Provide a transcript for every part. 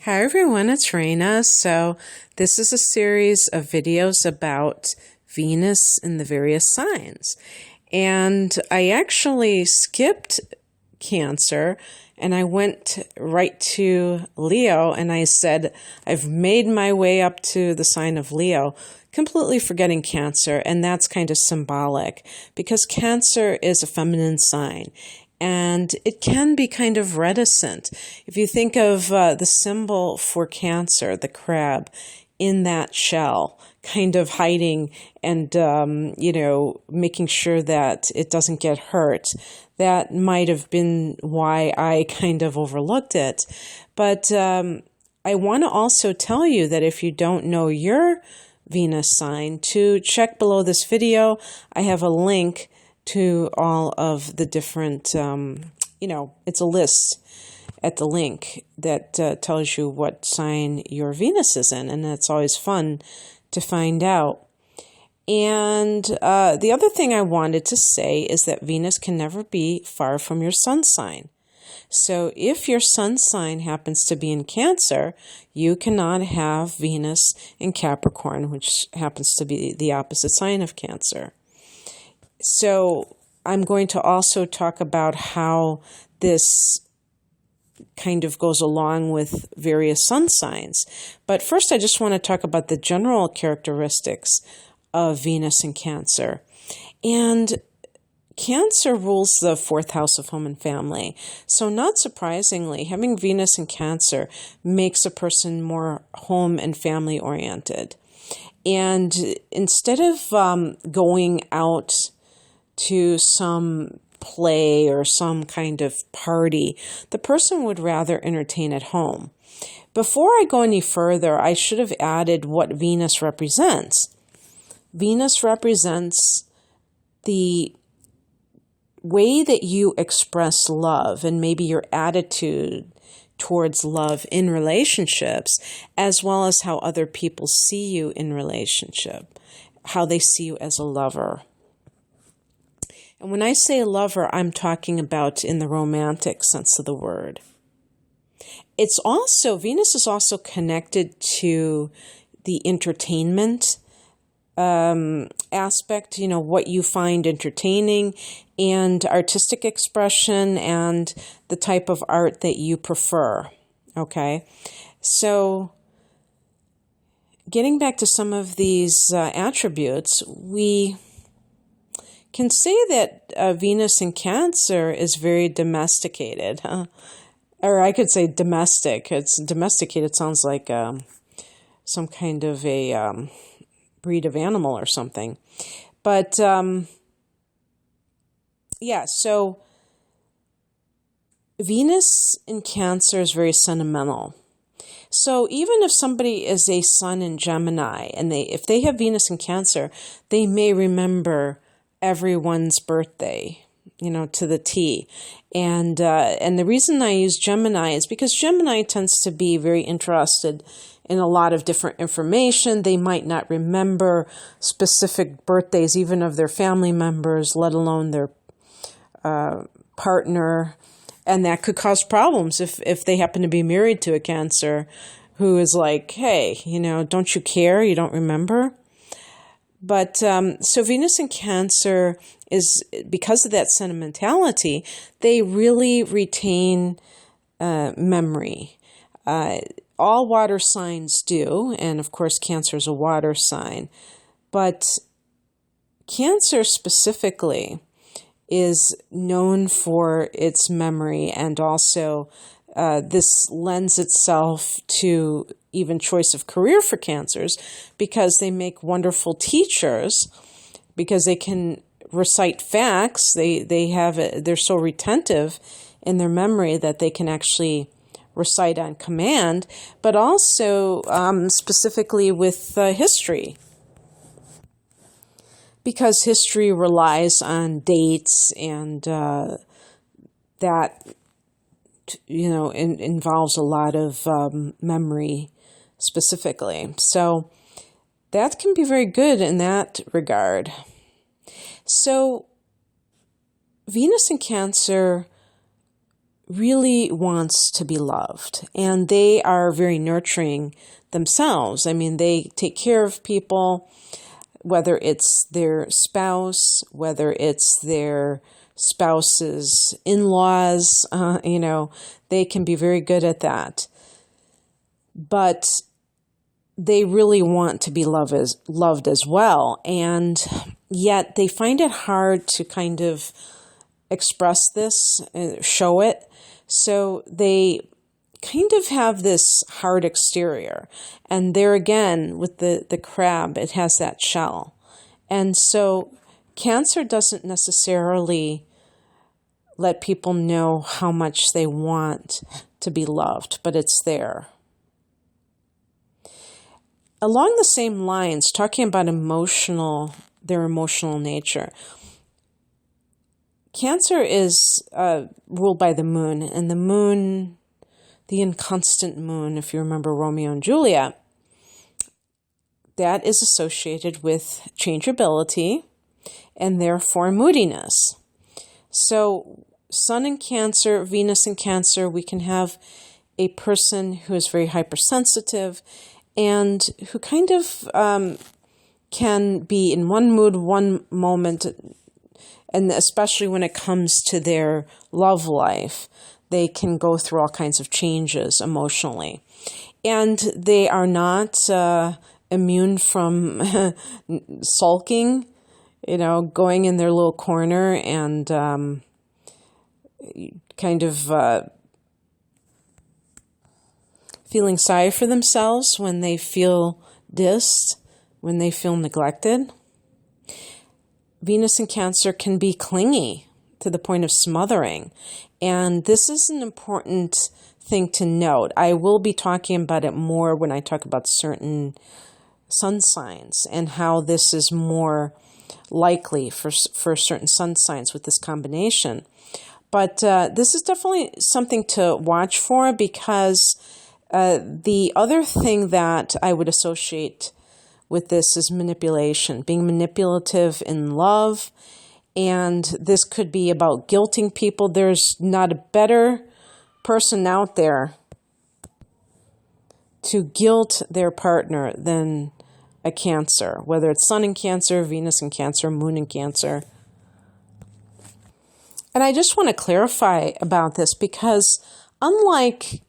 Hi everyone, it's Raina. So this is a series of videos about Venus in the various signs. And I actually skipped Cancer and I went right to Leo and I said, I've made my way up to the sign of Leo, completely forgetting Cancer. And that's kind of symbolic because Cancer is a feminine sign. And it can be kind of reticent. If you think of the symbol for Cancer, the crab, in that shell, kind of hiding and, making sure that it doesn't get hurt, that might have been why I kind of overlooked it. But I want to also tell you that if you don't know your Venus sign, to check below this video. I have a link to all of the different, it's a list at the link that tells you what sign your Venus is in, and it's always fun to find out. And the other thing I wanted to say is that Venus can never be far from your sun sign. So if your sun sign happens to be in Cancer, you cannot have Venus in Capricorn, which happens to be the opposite sign of Cancer. So I'm going to also talk about how this kind of goes along with various sun signs. But first, I just want to talk about the general characteristics of Venus in Cancer. And Cancer rules the fourth house of home and family. So not surprisingly, having Venus in Cancer makes a person more home and family oriented. And instead of going out to some play or some kind of party, the person would rather entertain at home. Before I go any further, I should have added what Venus represents. Venus represents the way that you express love and maybe your attitude towards love in relationships, as well as how other people see you in relationship, how they see you as a lover. And when I say lover, I'm talking about in the romantic sense of the word. Venus is also connected to the entertainment aspect, what you find entertaining and artistic expression and the type of art that you prefer. Okay. So getting back to some of these attributes, we can say that Venus in Cancer is very domesticated, or I could say domestic. It's domesticated sounds like some kind of a breed of animal or something. But so Venus in Cancer is very sentimental. So even if somebody is a sun in Gemini and if they have Venus in Cancer, they may remember everyone's birthday, to the T. And the reason I use Gemini is because Gemini tends to be very interested in a lot of different information. They might not remember specific birthdays, even of their family members, let alone their partner. And that could cause problems if they happen to be married to a Cancer who is like, hey, don't you care? You don't remember? But so Venus in Cancer is, because of that sentimentality, they really retain memory. All water signs do, and of course Cancer is a water sign. But Cancer specifically is known for its memory, and also this lends itself to even choice of career for Cancers because they make wonderful teachers because they can recite facts. They're so retentive in their memory that they can actually recite on command, but also specifically with history, because history relies on dates and that involves a lot of memory specifically. So that can be very good in that regard. So Venus in Cancer really wants to be loved, and they are very nurturing themselves. I mean, they take care of people, whether it's their spouse, whether it's their spouse's in-laws, they can be very good at that. But they really want to be loved as well. And yet they find it hard to kind of express this, show it. So they kind of have this hard exterior. And there again, with the crab, it has that shell. And so Cancer doesn't necessarily let people know how much they want to be loved, but it's there. Along the same lines, talking about their emotional nature, Cancer is ruled by the moon, and the moon, the inconstant moon, if you remember Romeo and Juliet, that is associated with changeability and therefore moodiness. So Sun in Cancer, Venus in Cancer, we can have a person who is very hypersensitive and who kind of can be in one mood, one moment, and especially when it comes to their love life, they can go through all kinds of changes emotionally. And they are not immune from sulking, going in their little corner and kind of feeling sorry for themselves when they feel dissed, when they feel neglected. Venus in Cancer can be clingy to the point of smothering. And this is an important thing to note. I will be talking about it more when I talk about certain sun signs and how this is more likely for certain sun signs with this combination. But this is definitely something to watch for, because the other thing that I would associate with this is manipulation, being manipulative in love. And this could be about guilting people. There's not a better person out there to guilt their partner than a Cancer, whether it's Sun in Cancer, Venus in Cancer, Moon in Cancer. And I just want to clarify about this, because unlike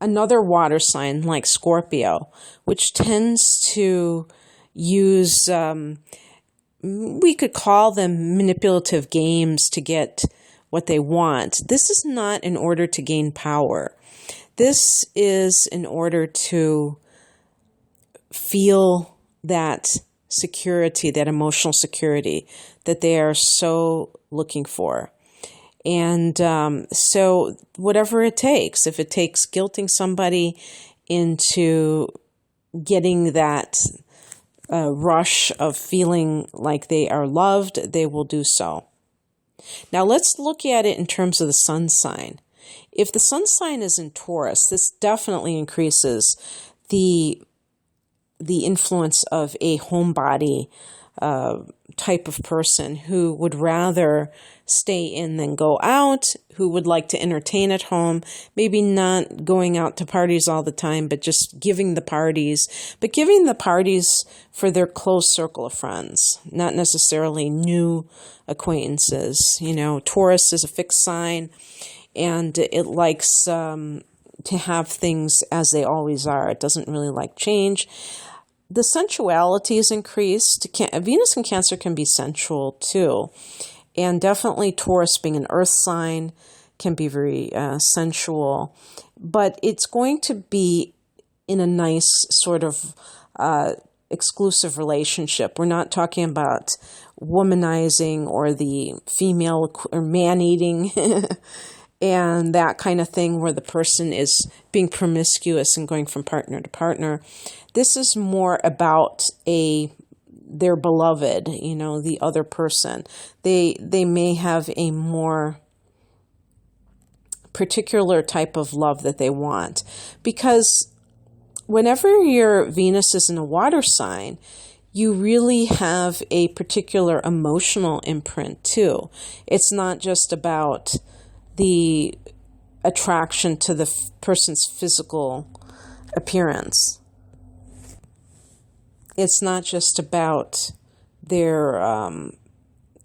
another water sign like Scorpio, which tends to use, we could call them manipulative games to get what they want, this is not in order to gain power. This is in order to feel that security, that emotional security that they are so looking for. And so whatever it takes, if it takes guilting somebody into getting that rush of feeling like they are loved, they will do so. Now let's look at it in terms of the sun sign. If the sun sign is in Taurus, this definitely increases the influence of a homebody type of person who would rather stay in than go out, who would like to entertain at home, maybe not going out to parties all the time, but just giving the parties for their close circle of friends, not necessarily new acquaintances. Taurus is a fixed sign, and it likes to have things as they always are. It doesn't really like change. The sensuality is increased. Venus in Cancer can be sensual too. And definitely Taurus, being an earth sign, can be very sensual. But it's going to be in a nice sort of exclusive relationship. We're not talking about womanizing or the female or man-eating and that kind of thing where the person is being promiscuous and going from partner to partner. This is more about their beloved, the other person. They may have a more particular type of love that they want. Because whenever your Venus is in a water sign, you really have a particular emotional imprint too. It's not just about the attraction to the person's physical appearance. It's not just about their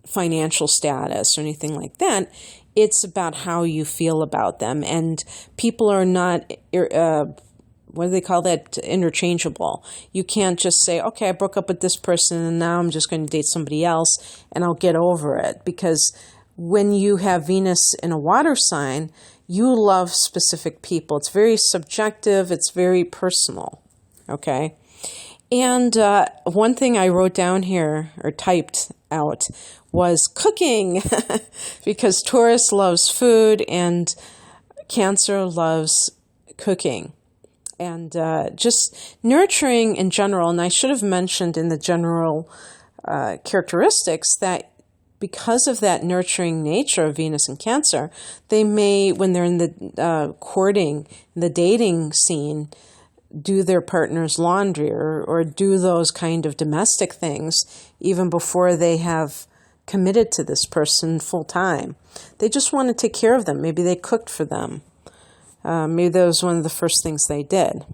financial status or anything like that. It's about how you feel about them. And people are not, what do they call that? Interchangeable. You can't just say, okay, I broke up with this person and now I'm just going to date somebody else and I'll get over it. Because when you have Venus in a water sign, you love specific people. It's very subjective. It's very personal. Okay. And one thing I wrote down here or typed out was cooking because Taurus loves food and Cancer loves cooking. And just nurturing in general, and I should have mentioned in the general characteristics that because of that nurturing nature of Venus and Cancer, they may, when they're in the courting, the dating scene, do their partner's laundry or do those kind of domestic things even before they have committed to this person full time. They just want to take care of them. Maybe they cooked for them. Maybe that was one of the first things they did.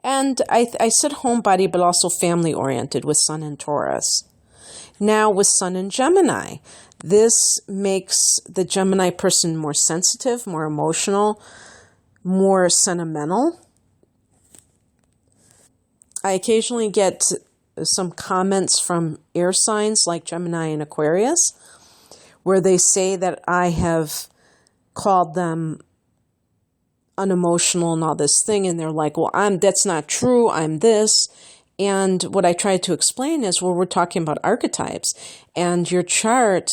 And I said homebody, but also family-oriented with Sun in Taurus. Now with Sun in Gemini, this makes the Gemini person more sensitive, more emotional, more sentimental. I occasionally get some comments from air signs like Gemini and Aquarius, where they say that I have called them unemotional and all this thing, and they're like, well, that's not true, I'm this. And what I try to explain is, well, we're talking about archetypes, and your chart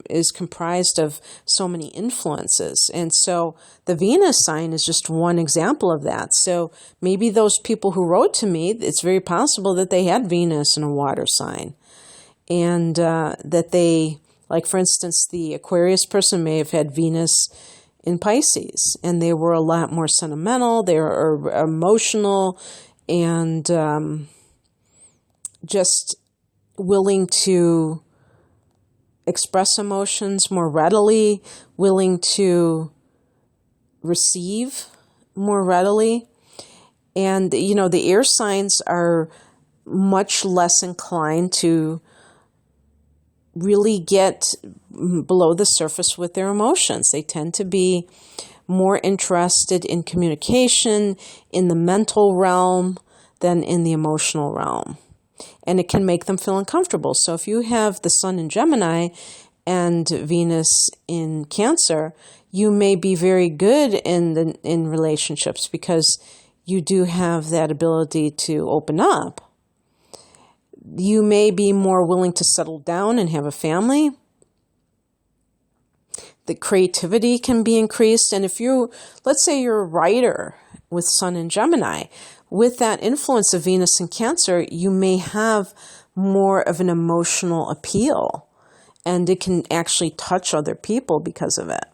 is comprised of so many influences. And so the Venus sign is just one example of that. So maybe those people who wrote to me, it's very possible that they had Venus in a water sign. And that they, like for instance, the Aquarius person may have had Venus in Pisces, and they were a lot more sentimental, they were emotional, and just willing to express emotions more readily, willing to receive more readily. And, you know, the air signs are much less inclined to really get below the surface with their emotions. They tend to be more interested in communication in the mental realm than in the emotional realm. And it can make them feel uncomfortable. So if you have the Sun in Gemini and Venus in Cancer, you may be very good in relationships because you do have that ability to open up. You may be more willing to settle down and have a family. The creativity can be increased. And if let's say you're a writer with Sun in Gemini, with that influence of Venus and Cancer, you may have more of an emotional appeal, and it can actually touch other people because of it.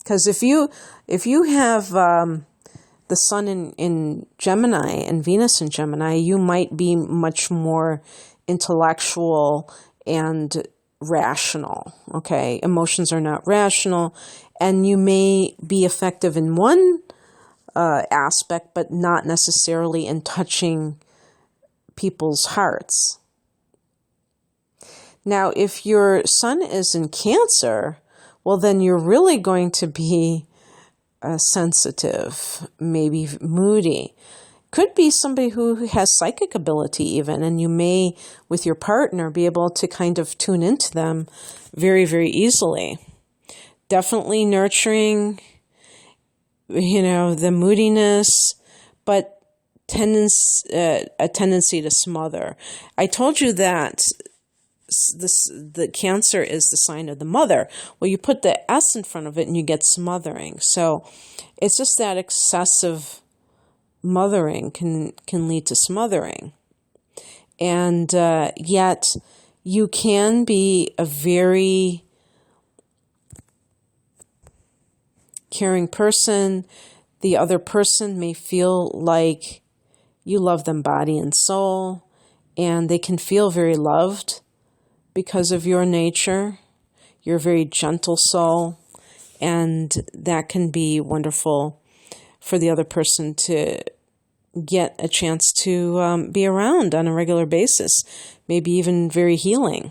Because if you have the Sun in Gemini and Venus in Gemini, you might be much more intellectual and rational. Okay, emotions are not rational, and you may be effective in one aspect, but not necessarily in touching people's hearts. Now, if your Sun is in Cancer, well, then you're really going to be sensitive, maybe moody. Could be somebody who has psychic ability even, and you may, with your partner, be able to kind of tune into them very, very easily. Definitely nurturing, the moodiness, but a tendency to smother. I told you that the Cancer is the sign of the mother. Well, you put the S in front of it and you get smothering. So it's just that excessive mothering can lead to smothering. And yet you can be a very caring person. The other person may feel like you love them body and soul, and they can feel very loved because of your nature. You're a very gentle soul, and that can be wonderful for the other person to get a chance to be around on a regular basis, maybe even very healing.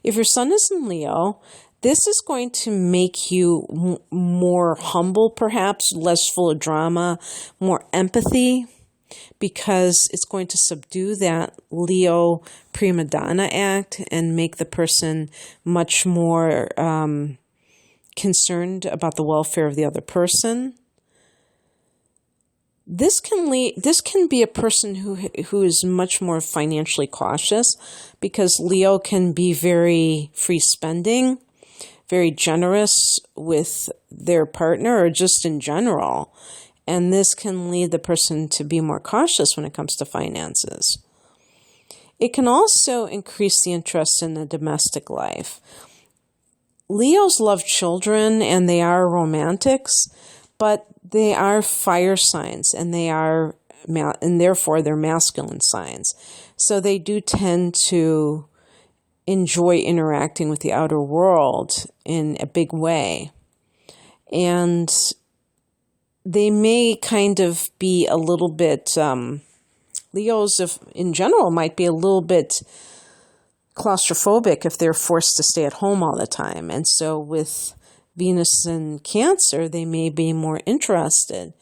If your sun is in Leo, this is going to make you more humble, perhaps, less full of drama, more empathy, because it's going to subdue that Leo prima donna act and make the person much more concerned about the welfare of the other person. This can be a person who is much more financially cautious, because Leo can be very free spending, very generous with their partner or just in general. And this can lead the person to be more cautious when it comes to finances. It can also increase the interest in the domestic life. Leos love children and they are romantics, but they are fire signs, and therefore they're masculine signs. So they do tend to enjoy interacting with the outer world in a big way. And they may kind of be a little bit, Leos in general might be a little bit claustrophobic if they're forced to stay at home all the time. And so with Venus in Cancer, they may be more interested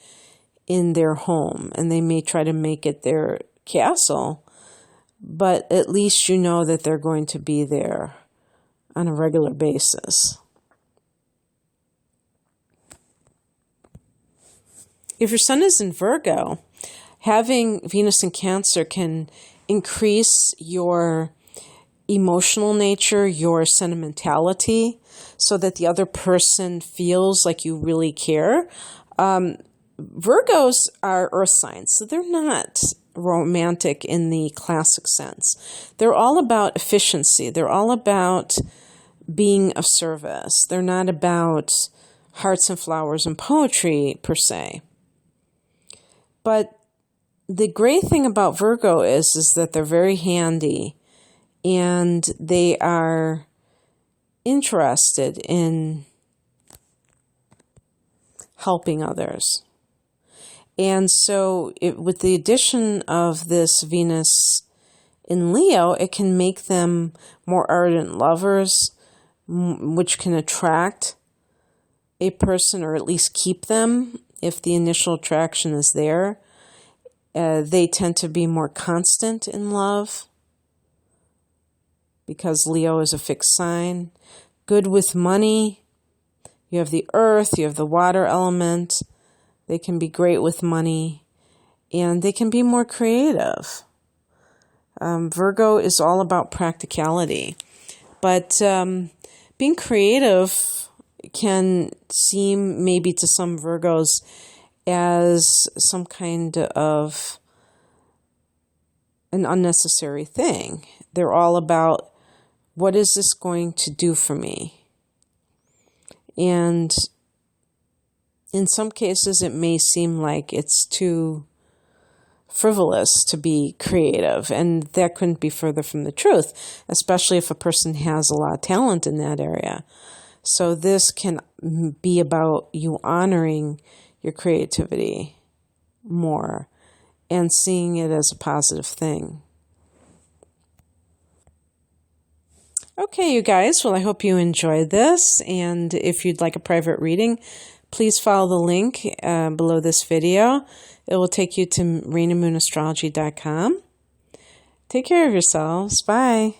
in their home, and they may try to make it their castle, but at least you know that they're going to be there on a regular basis. If your sun is in Virgo, having Venus in Cancer can increase your emotional nature, your sentimentality, so that the other person feels like you really care. Virgos are earth signs, so they're not romantic in the classic sense. They're all about efficiency. They're all about being of service. They're not about hearts and flowers and poetry per se. But the great thing about Virgo is that they're very handy, and they are interested in helping others. And so with the addition of this Venus in Leo, it can make them more ardent lovers, which can attract a person or at least keep them if the initial attraction is there. They tend to be more constant in love because Leo is a fixed sign. Good with money. You have the earth, you have the water element. They can be great with money, and they can be more creative. Virgo is all about practicality, but being creative can seem maybe to some Virgos as some kind of an unnecessary thing. They're all about, what is this going to do for me? And in some cases, it may seem like it's too frivolous to be creative, and that couldn't be further from the truth, especially if a person has a lot of talent in that area. So this can be about you honoring your creativity more and seeing it as a positive thing. Okay, you guys, well, I hope you enjoyed this, and if you'd like a private reading, please follow the link below this video. It will take you to rainandmoonastrology.com. Take care of yourselves. Bye.